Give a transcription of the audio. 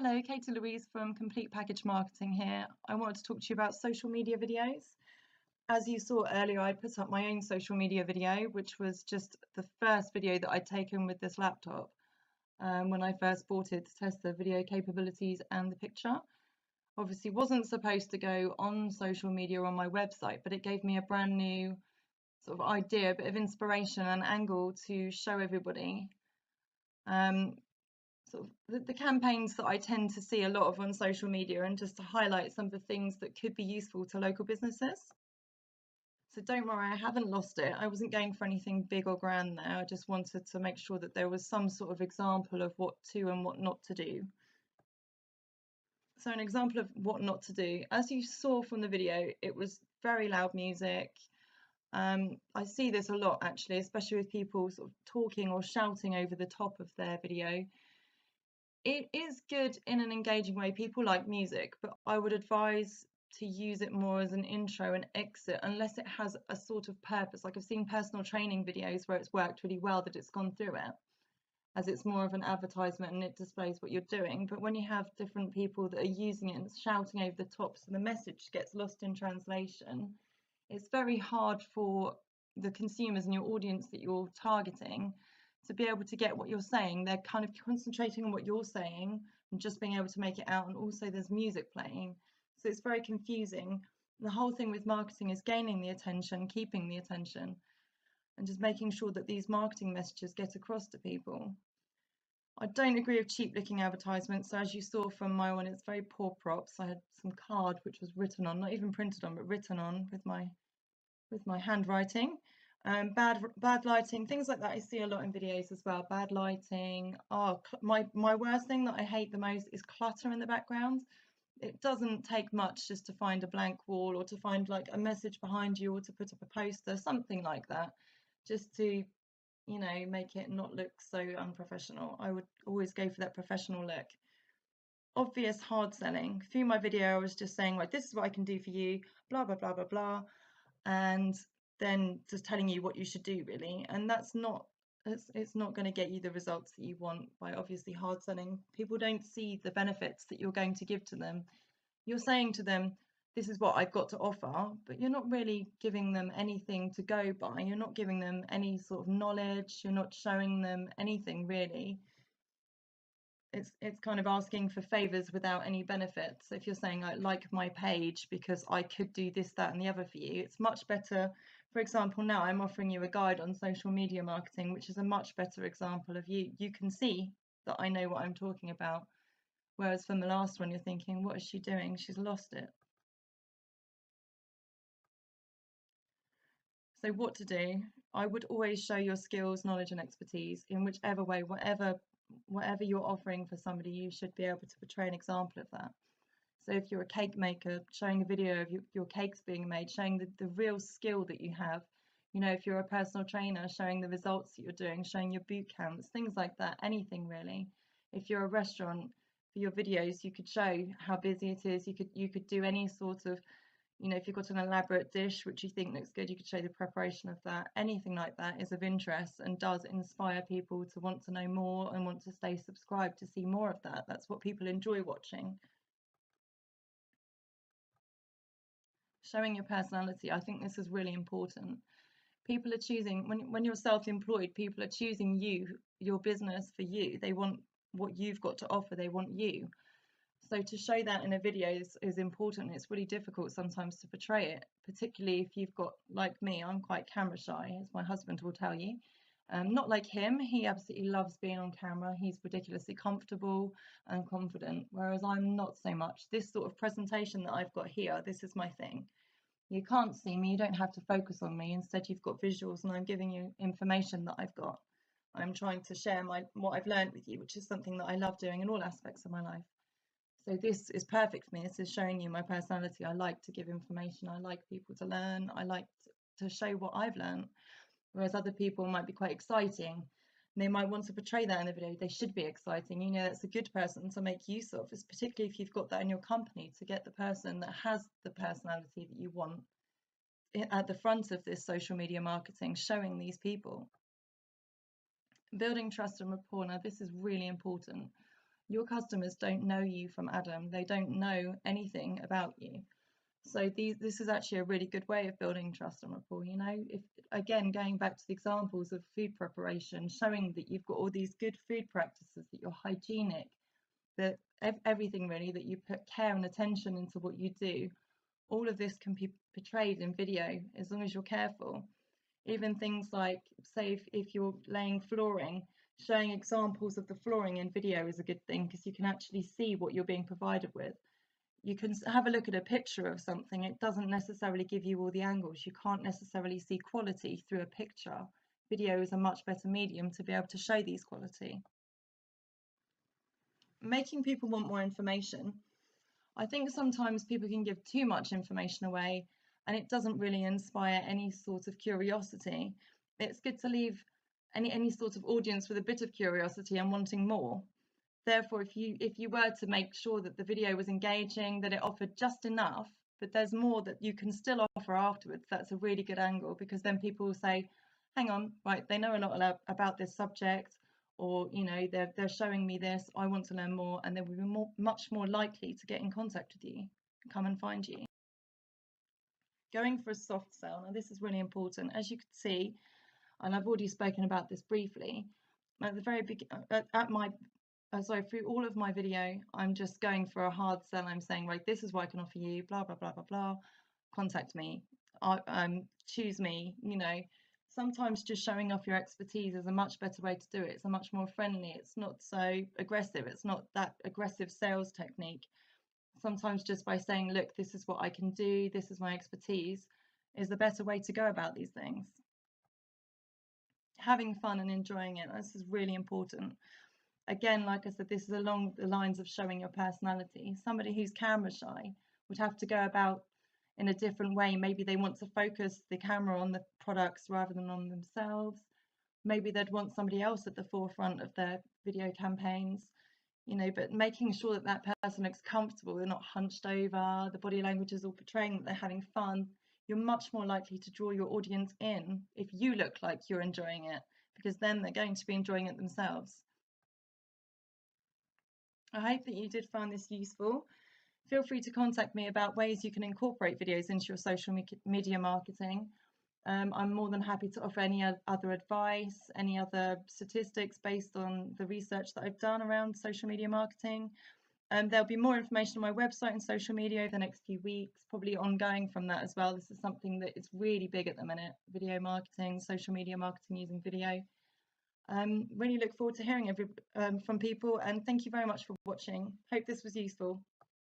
Hello, Katie Louise from Complete Package Marketing here. I wanted to talk to you about social media videos. As you saw earlier, I put up my own social media video, which was just the first video that I'd taken with this laptop when I first bought it to test the video capabilities and the picture. Obviously wasn't supposed to go on social media or on my website, but it gave me a brand new sort of idea, a bit of inspiration and angle to show everybody. Sort of the campaigns that I tend to see a lot of on social media, and just to highlight some of the things that could be useful to local businesses. So don't worry, I haven't lost it. I wasn't going for anything big or grand there. I just wanted to make sure that there was some sort of example of what to and what not to do. So an example of what not to do, as you saw from the video, it was very loud music. I see this a lot actually, especially with people sort of talking or shouting over the top of their video. It is good in an engaging way. People like music, but I would advise to use it more as an intro and exit, unless it has a sort of purpose. Like I've seen personal training videos where it's worked really well, that it's gone through it, as it's more of an advertisement and it displays what you're doing. But when you have different people that are using it and shouting over the top, so the message gets lost in translation, it's very hard for the consumers and your audience that you're targeting to be able to get what you're saying. They're kind of concentrating on what you're saying and just being able to make it out, and also there's music playing, so it's very confusing. The whole thing with marketing is gaining the attention, keeping the attention, and just making sure that these marketing messages get across to people. I don't agree with cheap looking advertisements. So as you saw from my one, it's very poor props. I had some card which was written on, not even printed on, but written on with my handwriting. Bad lighting, things like that I see a lot in videos as well. Bad lighting. My worst thing that I hate the most is clutter in the background. It doesn't take much just to find a blank wall, or to find like a message behind you, or to put up a poster, something like that, just to, you know, make it not look so unprofessional. I would always go for that professional look. Obvious hard selling. Through my video I was just saying, like, this is what I can do for you, blah blah blah blah blah, and then just telling you what you should do, really. And that's not, it's not going to get you the results that you want by obviously hard selling. People don't see the benefits that you're going to give to them. You're saying to them, this is what I've got to offer, but you're not really giving them anything to go by. You're not giving them any sort of knowledge. You're not showing them anything really. It's kind of asking for favors without any benefits. So if you're saying, like my page because I could do this, that and the other for you, it's much better. For example, now I'm offering you a guide on social media marketing, which is a much better example of you can see that I know what I'm talking about. Whereas from the last one, you're thinking, what is she doing? She's lost it. So what to do? I would always show your skills, knowledge and expertise in whichever way, whatever you're offering for somebody, you should be able to portray an example of that. So if you're a cake maker, showing a video of your cakes being made, showing the real skill that you have. You know, if you're a personal trainer, showing the results that you're doing, showing your boot camps, things like that, anything really. If you're a restaurant, for your videos, you could show how busy it is. You could do any sort of, you know, if you've got an elaborate dish which you think looks good, you could show the preparation of that. Anything like that is of interest and does inspire people to want to know more and want to stay subscribed to see more of that. That's what people enjoy watching. Showing your personality, I think this is really important. People are choosing, when you're self-employed, people are choosing you, your business, for you. They want what you've got to offer. They want you. So to show that in a video is important. It's really difficult sometimes to portray it, particularly if you've got, like me, I'm quite camera shy, as my husband will tell you. Not like him, he absolutely loves being on camera. He's ridiculously comfortable and confident, whereas I'm not so much. This sort of presentation that I've got here, this is my thing. You can't see me, you don't have to focus on me. Instead, you've got visuals, and I'm giving you information that I've got. I'm trying to share what I've learned with you, which is something that I love doing in all aspects of my life. So this is perfect for me. This is showing you my personality. I like to give information. I like people to learn. I like to show what I've learned. Whereas other people might be quite exciting. They might want to portray that in the video. They should be exciting. You know, that's a good person to make use of. It's particularly if you've got that in your company, to get the person that has the personality that you want at the front of this social media marketing, showing these people. Building trust and rapport. Now, this is really important. Your customers don't know you from Adam. They don't know anything about you. So this is actually a really good way of building trust and rapport. You know, if again going back to the examples of food preparation, showing that you've got all these good food practices, that you're hygienic, that everything really, that you put care and attention into what you do, all of this can be portrayed in video as long as you're careful. Even things like, say, if you're laying flooring, showing examples of the flooring in video is a good thing because you can actually see what you're being provided with. You can have a look at a picture of something. It doesn't necessarily give you all the angles. You can't necessarily see quality through a picture. Video is a much better medium to be able to show these quality. Making people want more information. I think sometimes people can give too much information away and it doesn't really inspire any sort of curiosity. It's good to leave any sort of audience with a bit of curiosity and wanting more. Therefore, if you were to make sure that the video was engaging, that it offered just enough, but there's more that you can still offer afterwards, that's a really good angle, because then people will say, hang on, right, they know a lot about this subject, or you know, they're showing me this, I want to learn more, and they will be much more likely to get in contact with you, come and find you. Going for a soft sell. Now this is really important. As you can see, and I've already spoken about this briefly, at the very beginning, through all of my video, I'm just going for a hard sell. I'm saying, right, this is what I can offer you, blah, blah, blah, blah, blah. Contact me, choose me, you know. Sometimes just showing off your expertise is a much better way to do it. It's a much more friendly, it's not so aggressive, it's not that aggressive sales technique. Sometimes just by saying, look, this is what I can do, this is my expertise, is the better way to go about these things. Having fun and enjoying it, this is really important. Again, like I said, this is along the lines of showing your personality. Somebody who's camera shy would have to go about in a different way. Maybe they want to focus the camera on the products rather than on themselves. Maybe they'd want somebody else at the forefront of their video campaigns, you know, but making sure that that person looks comfortable, they're not hunched over, the body language is all portraying that they're having fun. You're much more likely to draw your audience in if you look like you're enjoying it, because then they're going to be enjoying it themselves. I hope that you did find this useful. Feel free to contact me about ways you can incorporate videos into your social media marketing. I'm more than happy to offer any other advice, any other statistics based on the research that I've done around social media marketing. There'll be more information on my website and social media over the next few weeks, probably ongoing from that as well. This is something that is really big at the minute, video marketing, social media marketing using video. Really look forward to hearing from people, and thank you very much for watching. Hope this was useful.